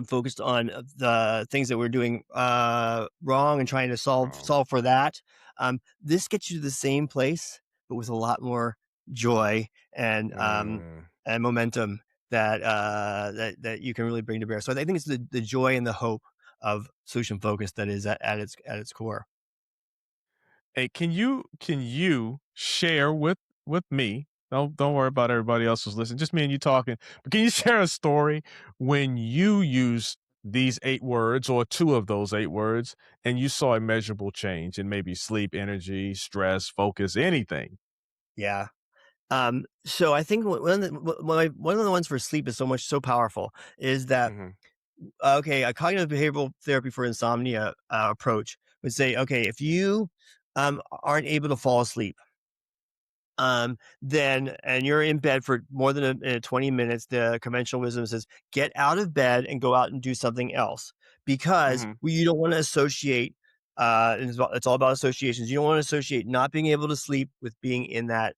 focused on the things that we're doing wrong and trying to solve Um, solve for that. This gets you to the same place, but with a lot more. joy Mm. and momentum that you can really bring to bear. So I think it's the joy and the hope of solution focus that is at its core. Hey, can you share with me? Don't worry about everybody else who's listening. Just me and you talking. But can you share a story when you used these 8 words or two of those 8 words and you saw a measurable change in maybe sleep, energy, stress, focus, anything? Yeah. So I think one of the ones for sleep is so powerful is that Hmm. okay, a cognitive behavioral therapy for insomnia approach would say, okay, if you aren't able to fall asleep, then and you're in bed for more than 20 minutes, the conventional wisdom says get out of bed and go out and do something else because Hmm. you don't want to associate. It's all about associations. You don't want to associate not being able to sleep with being in that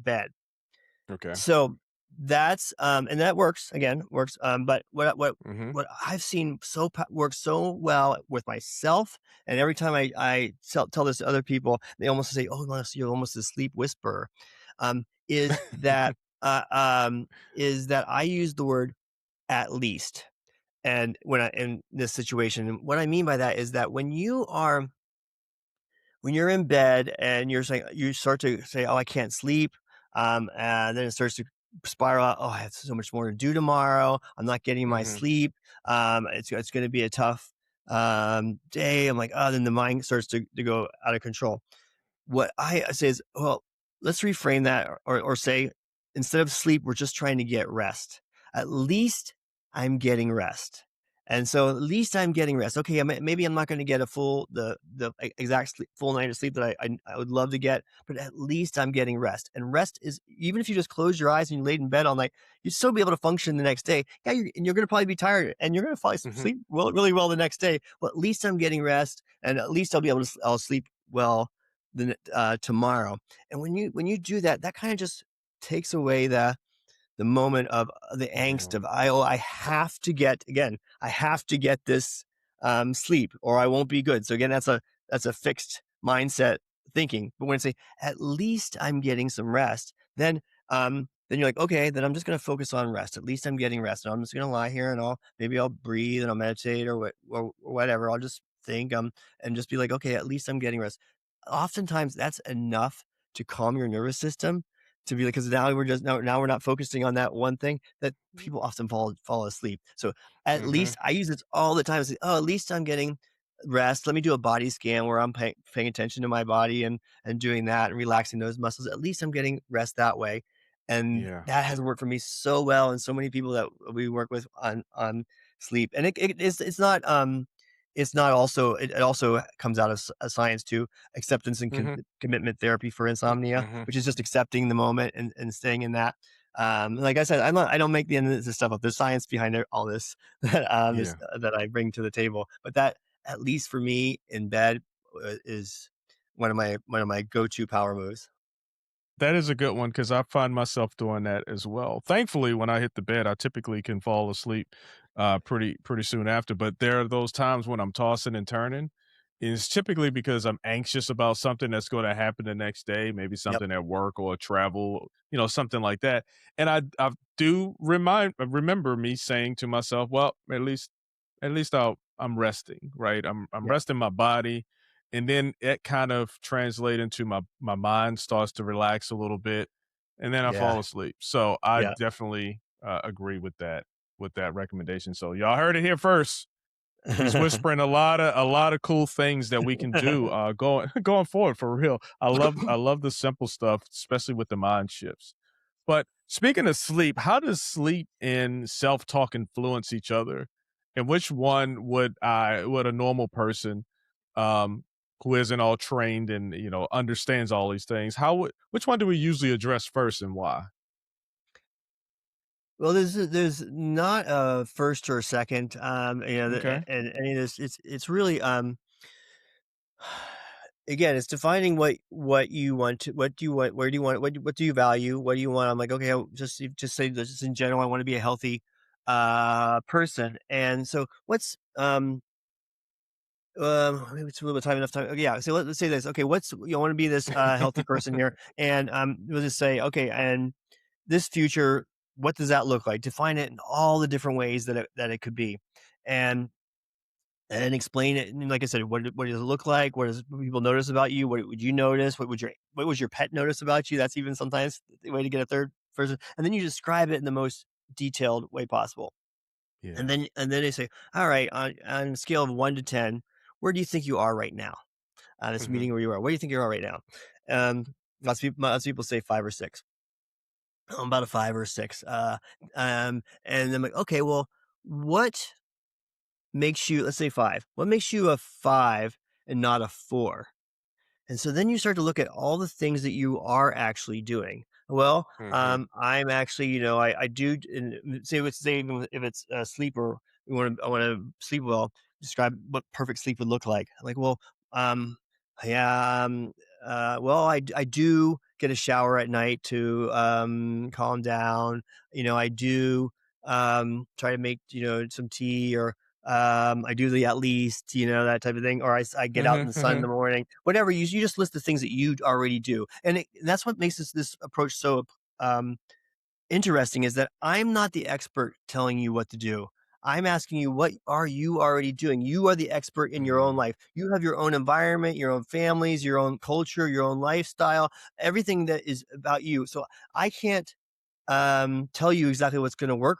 bed. Okay. So that's and that works again, works. But Hmm. what I've seen works so well with myself, and every time I tell this to other people, they almost say, "Oh, Les, you're almost a sleep whisperer." Um, is that uh, um, is that I use the word at least, and when I in this situation, and what I mean by that is that when you're in bed and you start to say, "Oh, I can't sleep," and then it starts to spiral out. "Oh, I have so much more to do tomorrow. I'm not getting my Hmm. sleep. It's going to be a tough day." I'm like, "Oh," then the mind starts to go out of control. What I say is, well, let's reframe that or say instead of sleep, we're just trying to get rest. At least I'm getting rest. And so at least I'm getting rest. Okay, maybe I'm not going to get a exact full night of sleep that I would love to get, but at least I'm getting rest. And rest is even if you just close your eyes and you laid in bed all night, you'd still be able to function the next day. Yeah, you're going to probably be tired and you're going to probably Hmm. sleep really well the next day. Well, at least I'm getting rest, and at least I'll sleep well tomorrow. And when you do that, that kind of just takes away the moment of the Yeah. angst of I have to get again, I have to get this sleep or I won't be good. So again, that's a fixed mindset thinking. But when I say at least I'm getting some rest, then you're like, okay, then I'm just going to focus on rest. At least I'm getting rest. And I'm just going to lie here and I'll breathe and I'll meditate or whatever. I'll just think and just be like, okay, at least I'm getting rest. Oftentimes that's enough to calm your nervous system to be like, because now we're not focusing on that one thing that people often fall asleep. So at Hmm. least I use this all the time. I say, oh, at least I'm getting rest. Let me do a body scan where I'm paying attention to my body and doing that and relaxing those muscles. At least I'm getting rest that way. And Yeah. that has worked for me so well. And so many people that we work with on sleep. And it's not also it also comes out of science too, acceptance and Hmm. commitment therapy for insomnia, Hmm. which is just accepting the moment and staying in that. Like I said, I don't make the end of this stuff up. There's science behind all this Yeah. that I bring to the table. But that, at least for me in bed, is one of my go-to power moves. That is a good one because I find myself doing that as well. Thankfully, when I hit the bed, I typically can fall asleep pretty soon after. But there are those times when I'm tossing and turning. It's typically because I'm anxious about something that's going to happen the next day, maybe Yep. something at work or travel, something like that. And I do remember me saying to myself, "Well, at least I'm resting, right? I'm Yep. resting my body, and then it kind of translate into my mind starts to relax a little bit, and then I Yeah. fall asleep. So I Yeah. definitely agree with that recommendation. So y'all heard it here first. He's whispering a lot of cool things that we can do going going forward for real. I love the simple stuff, especially with the mind shifts. But speaking of sleep, how does sleep and self-talk influence each other? And which one would a normal person um who isn't all trained and understands all these things, which one do we usually address first and why? Well, there's not a first or a second, Okay. and any of this. It's really again, it's defining what you want to, what do you want, where do you want, what do you value, what do you want. I'm like, okay, I'll just say this just in general. I want to be a healthy person, and so Maybe it's a little bit time enough time. Okay, yeah. So let's say this. Okay, what's you want to be this healthy person here, and we'll just say okay, and this future, what does that look like? Define it in all the different ways that it could be, and and explain it. And like I said, what does it look like? What does people notice about you? What would you notice? What was your pet notice about you? That's even sometimes the way to get a third person, and then you describe it in the most detailed way possible. And Yeah. then they say, all right, on a scale of 1 to 10, where do you think you are right now? This Mhm. meeting where you are. Where do you think you are right now? Um, lots of people say 5 or 6. I'm about a 5 or 6. And I'm like, okay, well, what makes you, let's say 5, what makes you a 5 and not a 4? And so then you start to look at all the things that you are actually doing. Well, Mhm. I'm actually, I do, say if it's sleep, or I want to sleep well, describe what perfect sleep would look like. Like, well, um, yeah, well, I do get a shower at night to calm down. I do try to make some tea, or I do the at least, that type of thing, or I get out in Mhm. the sun in Mhm. the morning, whatever. You just list the things that you already do, and that's what makes this approach so um, interesting. Is that I'm not the expert telling you what to do. I'm asking you, what are you already doing? You are the expert in your own Mm. life. You have your own environment, your own families, your own culture, your own lifestyle, everything that is about you. So I can't tell you exactly what's going to work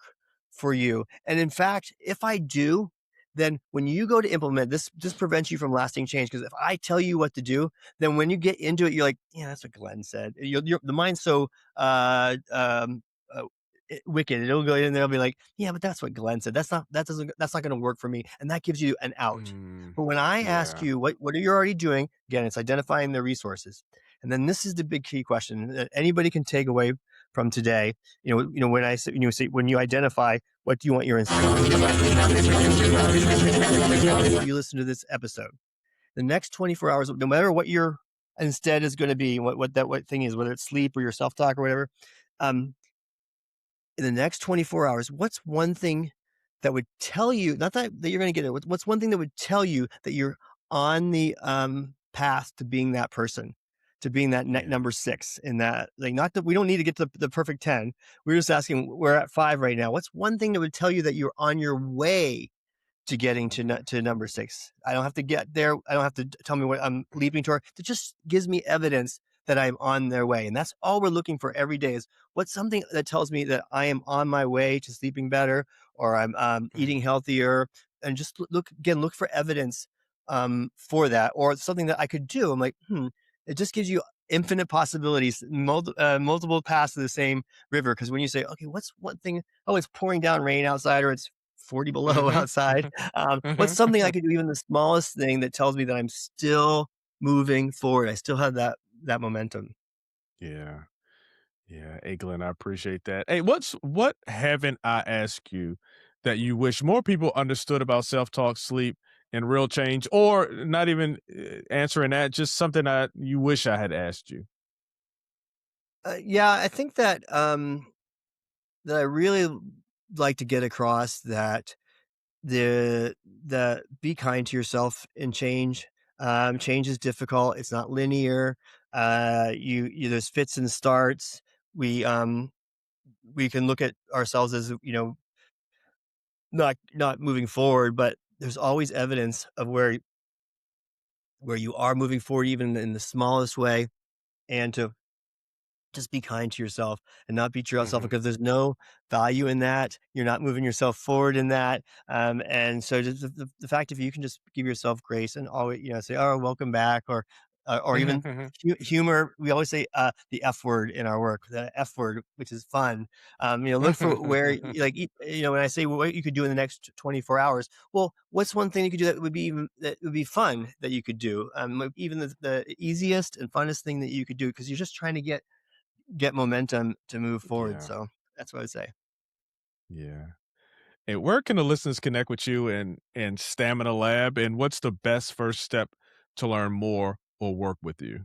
for you. And in fact, if I do, then when you go to implement this, just prevents you from lasting change. Because if I tell you what to do, then when you get into it, you're like, yeah, that's what Glenn said. The mind's so uh, wicked. It'll go in there. It'll be like, yeah, but that's what Glenn said. That's not going to work for me. And that gives you an out. Mm. But when I ask Yeah. you, what are you already doing? Again, it's identifying the resources. And then this is the big key question that anybody can take away from today. When I say, when you identify what do you want your instead, you listen to this episode. The next 24 hours, no matter what your instead is going to be, what thing is, whether it's sleep or your self talk or whatever, um, in the next 24 hours, what's one thing that would tell you, not that you're going to get it, what's one thing that would tell you that you're on the path to being that person, to being that Yeah. number 6 in that, like, not that we don't need to get to the perfect 10. We're just asking, we're at 5 right now. What's one thing that would tell you that you're on your way to getting Mhm. to number 6. I don't have to get there. I don't have to tell me what I'm leaping toward. It just gives me evidence that I'm on their way. And that's all we're looking for every day, is what's something that tells me that I am on my way to sleeping better, or I'm eating Mhm. healthier. And just look for evidence for that, or something that I could do. I'm like, it just gives you infinite possibilities, multiple paths to the same river. Because when you say, okay, what's one thing? Oh, it's pouring down rain outside, or it's 40 below Mhm. outside. What's Mhm. something I could do, even the smallest thing that tells me that I'm still moving forward? I still have that momentum. Yeah. Yeah. Hey, Glenn, I appreciate that. Hey, what haven't I asked you that you wish more people understood about self-talk, sleep, and real change, or not even answering that, just something you wish I had asked you? Yeah, I think that I really like to get across that the be kind to yourself in change. Change is difficult. It's not linear. There's fits and starts. We can look at ourselves as, not moving forward, but there's always evidence of where you are moving forward, even in the smallest way, and to just be kind to yourself and not beat yourself, Mhm. because there's no value in that. You're not moving yourself forward in that. And so just the fact, if you can just give yourself grace and always, say, oh, welcome back, or Mhm. even Mhm. humor. We always say the F word in our work, the F word, which is fun. Look for where, like, when I say what you could do in the next 24 hours, well, what's one thing you could do that would be fun that you could do? Like, even the easiest and funnest thing that you could do, because you're just trying to get momentum to move forward. Yeah. So that's what I would say. Yeah. And where can the listeners connect with you and Stamina Lab? And what's the best first step to learn more or work with you?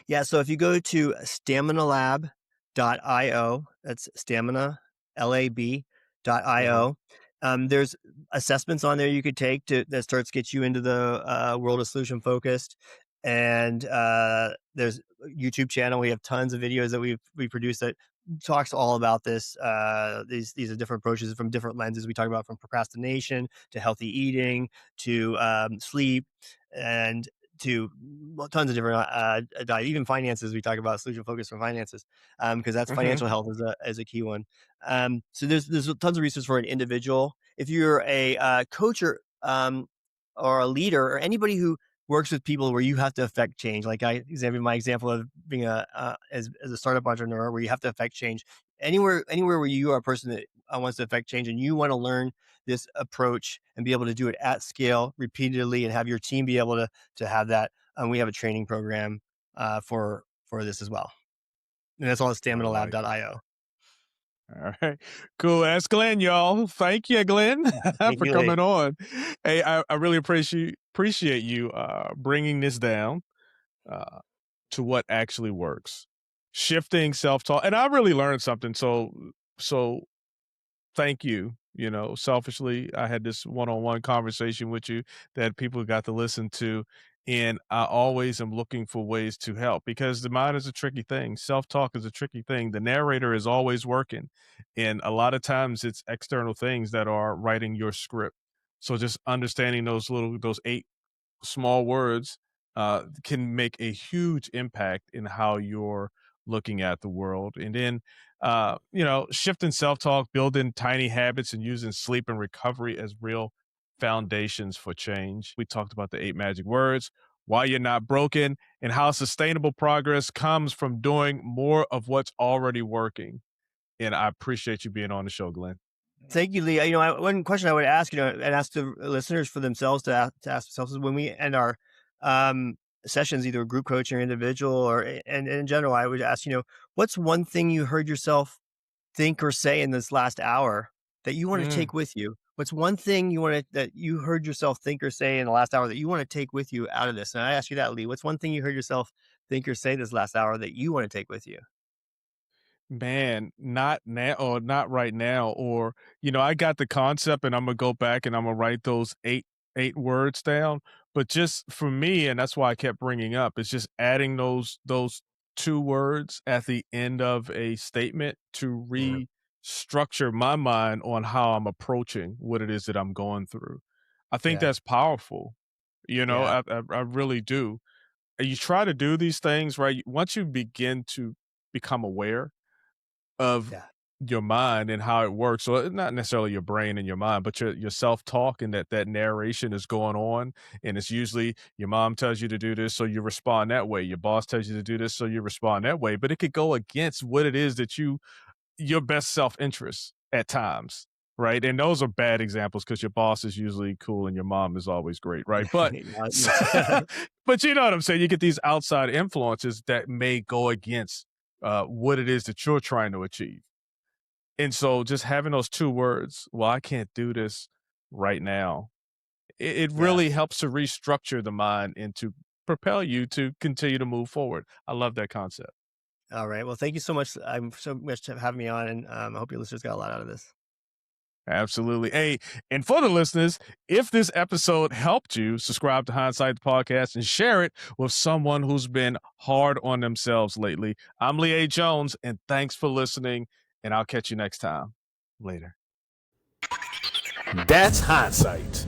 Yeah. So if you go to staminalab.io, that's stamina, LAB.io, Mhm. There's assessments on there you could take to that starts to get you into the world of solution focused. And there's a YouTube channel. We have tons of videos that we produced that talks all about this. These are different approaches from different lenses. We talk about from procrastination to healthy eating to sleep and to tons of different diet, even finances. We talk about solution focus for finances because that's Mhm. financial health is a key one. So there's tons of research for an individual. If you're a coach or a leader or anybody who works with people where you have to affect change, like I example my example of being as a startup entrepreneur where you have to affect change anywhere where you are a person that wants to affect change and you want to learn this approach and be able to do it at scale repeatedly and have your team be able to have that. We have a training program for this as well, and that's all at I like it. staminalab.io. All right. Cool. That's Glenn, y'all. Thank you, Glenn, Thank for you, Lee. coming on. Hey, I really appreciate you bringing this down uh, to what actually works. Shifting self-talk. And I really learned something. So thank you. Selfishly, I had this one-on-one conversation with you that people got to listen to. And I always am looking for ways to help because the mind is a tricky thing. Self-talk is a tricky thing. The narrator is always working. And a lot of times it's external things that are writing your script. So just understanding those eight small words can make a huge impact in how you're looking at the world. And then, shifting self talk, building tiny habits, and using sleep and recovery as real foundations for change. We talked about the eight magic words, why you're not broken, and how sustainable progress comes from doing more of what's already working. And I appreciate you being on the show, Glenn. Thank you, Lee. One question I would ask, and ask the listeners for themselves to ask themselves is when we end our um, sessions, either group coaching or individual, and in general, I would ask, what's one thing you heard yourself think or say in this last hour that you want to Mm. take with you? What's one thing that you heard yourself think or say in the last hour that you want to take with you out of this? And I ask you that, Lee. What's one thing you heard yourself think or say this last hour that you want to take with you? Man, not now or not right now. Or, I got the concept and I'm gonna go back and I'm gonna write those eight words down. But just for me, and that's why I kept bringing up, it's just adding those two words at the end of a statement to Mhm. restructure my mind on how I'm approaching what it is that I'm going through. I think Yeah, that's powerful. yeah, I really do. And you try to do these things, right? Once you begin to become aware of yeah, your mind and how it works. So not necessarily your brain and your mind, but your self-talk and that narration is going on. And it's usually your mom tells you to do this, so you respond that way. Your boss tells you to do this, so you respond that way. But it could go against what it is that your best self-interest at times. Right. And those are bad examples because your boss is usually cool and your mom is always great. Right. But yes. but you know what I'm saying? You get these outside influences that may go against what it is that you're trying to achieve. And so just having those 2 words, "Well, I can't do this right now," it Yeah. really helps to restructure the mind and to propel you to continue to move forward. I love that concept. All right. Well, thank you so much. I'm so much for having me on, and I hope your listeners got a lot out of this. Absolutely. Hey, and for the listeners, if this episode helped you, subscribe to Hindsight the Podcast and share it with someone who's been hard on themselves lately. I'm Lee A. Jones, and thanks for listening, and I'll catch you next time. Later. That's Hindsight.